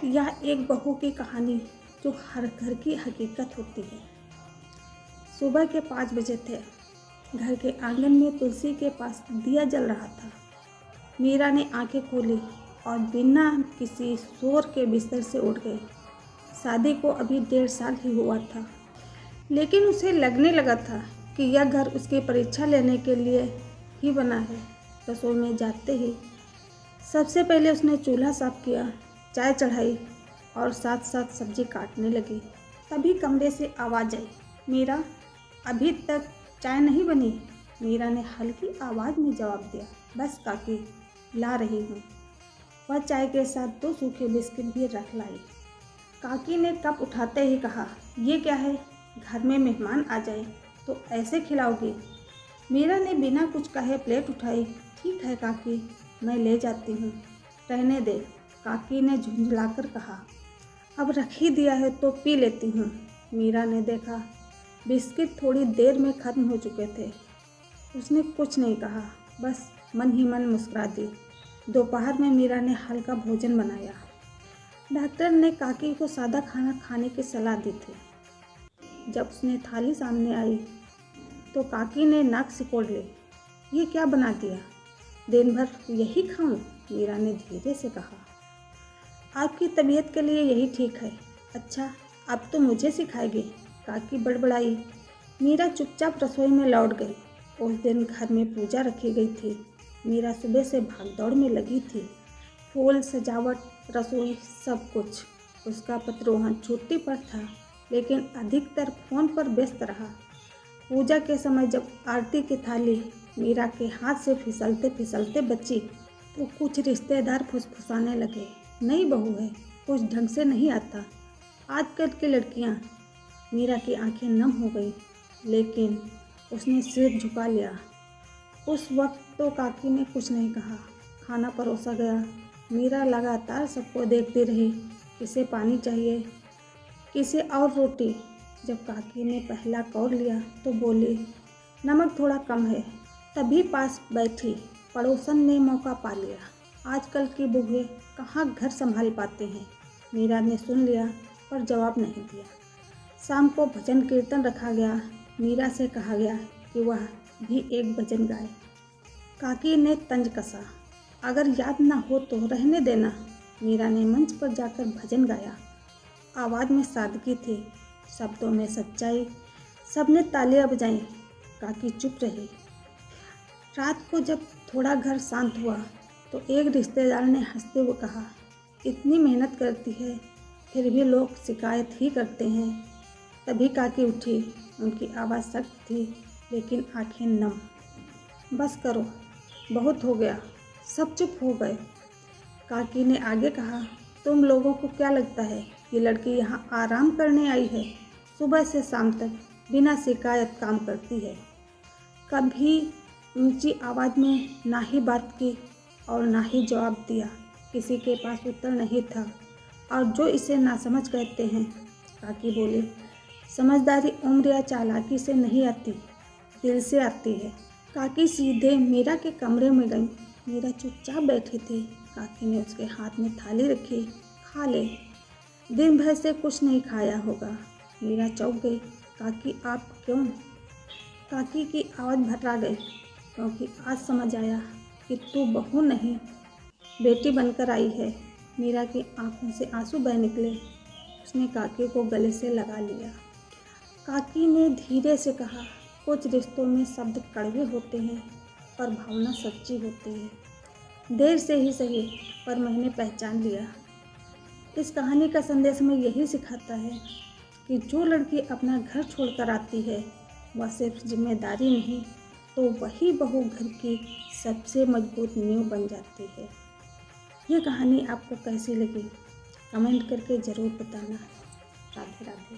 यह एक बहू की कहानी जो हर घर की हकीकत होती है। सुबह के 5 बजे थे। घर के आंगन में तुलसी के पास दिया जल रहा था। मीरा ने आंखें खोली और बिना किसी शोर के बिस्तर से उठ गई। शादी को अभी 1.5 साल ही हुआ था, लेकिन उसे लगने लगा था कि यह घर उसकी परीक्षा लेने के लिए ही बना है। रसोई में जाते ही सबसे पहले उसने चूल्हा साफ किया, चाय चढ़ाई और साथ साथ सब्जी काटने लगी। तभी कमरे से आवाज़ आई, मीरा, अभी तक चाय नहीं बनी? मीरा ने हल्की आवाज़ में जवाब दिया, बस काकी, ला रही हूँ। वह चाय के साथ 2 सूखे बिस्किट भी रख लाई। काकी ने कप उठाते ही कहा, ये क्या है? घर में मेहमान आ जाए तो ऐसे खिलाओगी? मीरा ने बिना कुछ कहे प्लेट उठाई। ठीक है काकी, मैं ले जाती हूँ, रहने दे, काकी ने झुंझलाकर कहा। अब रख ही दिया है तो पी लेती हूँ। मीरा ने देखा बिस्किट थोड़ी देर में ख़त्म हो चुके थे। उसने कुछ नहीं कहा, बस मन ही मन मुस्कुरा दी। दोपहर में मीरा ने हल्का भोजन बनाया। डॉक्टर ने काकी को सादा खाना खाने की सलाह दी थी। जब उसने थाली सामने आई तो काकी ने नाक सिकोड़ ली। ये क्या बना दिया? दिन भर यही खाऊं? मीरा ने धीरे से कहा। आपकी तबीयत के लिए यही ठीक है। अच्छा, अब तो मुझे सिखाएगी, काकी बड़बड़ाई। मीरा चुपचाप रसोई में लौट गई। उस दिन घर में पूजा रखी गई थी। मीरा सुबह से भागदौड़ में लगी थी। फूल, सजावट, रसोई, सब कुछ। उसका पतिरोहन छुट्टी पर था, लेकिन अधिकतर फ़ोन पर व्यस्त रहा। पूजा के समय जब आरती की थाली मीरा के हाथ से फिसलते फिसलते बची तो कुछ रिश्तेदार फुसफुसाने लगे, नई बहू है, कुछ ढंग से नहीं आता आजकल की लड़कियां। मीरा की आंखें नम हो गई, लेकिन उसने सिर झुका लिया। उस वक्त तो काकी ने कुछ नहीं कहा। खाना परोसा गया। मीरा लगातार सबको देखती रही, किसे पानी चाहिए, किसे और रोटी। जब काकी ने पहला कौर लिया तो बोली, नमक थोड़ा कम है। तभी पास बैठी पड़ोसन ने मौका पा लिया। आजकल की बूढ़े कहाँ घर संभाल पाते हैं। मीरा ने सुन लिया पर जवाब नहीं दिया। शाम को भजन कीर्तन रखा गया। मीरा से कहा गया कि वह भी एक भजन गाए। काकी ने तंज कसा, अगर याद ना हो तो रहने देना। मीरा ने मंच पर जाकर भजन गाया। आवाज़ में सादगी थी, शब्दों में सच्चाई। सबने तालियां बजाईं। काकी चुप रही। रात को जब थोड़ा घर शांत हुआ तो एक रिश्तेदार ने हंसते हुए कहा, इतनी मेहनत करती है फिर भी लोग शिकायत ही करते हैं। तभी काकी उठी। उनकी आवाज़ सख्त थी, लेकिन आंखें नम। बस करो, बहुत हो गया। सब चुप हो गए। काकी ने आगे कहा, तुम लोगों को क्या लगता है ये लड़की यहाँ आराम करने आई है? सुबह से शाम तक बिना शिकायत काम करती है। कभी ऊंची आवाज़ में ना ही बात की और ना ही जवाब दिया। किसी के पास उत्तर नहीं था। और जो इसे नासमझ कहते हैं, काकी बोली, समझदारी उम्र या चालाकी से नहीं आती, दिल से आती है। काकी सीधे मीरा के कमरे में गई। मीरा चुपचाप बैठी थी। काकी ने उसके हाथ में थाली रखी, खा ले, दिन भर से कुछ नहीं खाया होगा। मीरा चौंक गई। काकी, आप क्यों? काकी की आवाज़ भर्रा गई, क्योंकि आज समझ आया कि तू बहू नहीं, बेटी बनकर आई है। मीरा की आंखों से आंसू बह निकले। उसने काकी को गले से लगा लिया। काकी ने धीरे से कहा, कुछ रिश्तों में शब्द कड़वे होते हैं पर भावना सच्ची होती है। देर से ही सही, पर मैंने पहचान लिया। इस कहानी का संदेश हमें यही सिखाता है कि जो लड़की अपना घर छोड़कर आती है वह सिर्फ जिम्मेदारी नहीं तो वही बहू घर की सबसे मजबूत नींव बन जाती है। ये कहानी आपको कैसी लगी? कमेंट करके ज़रूर बताना। राधे राधे।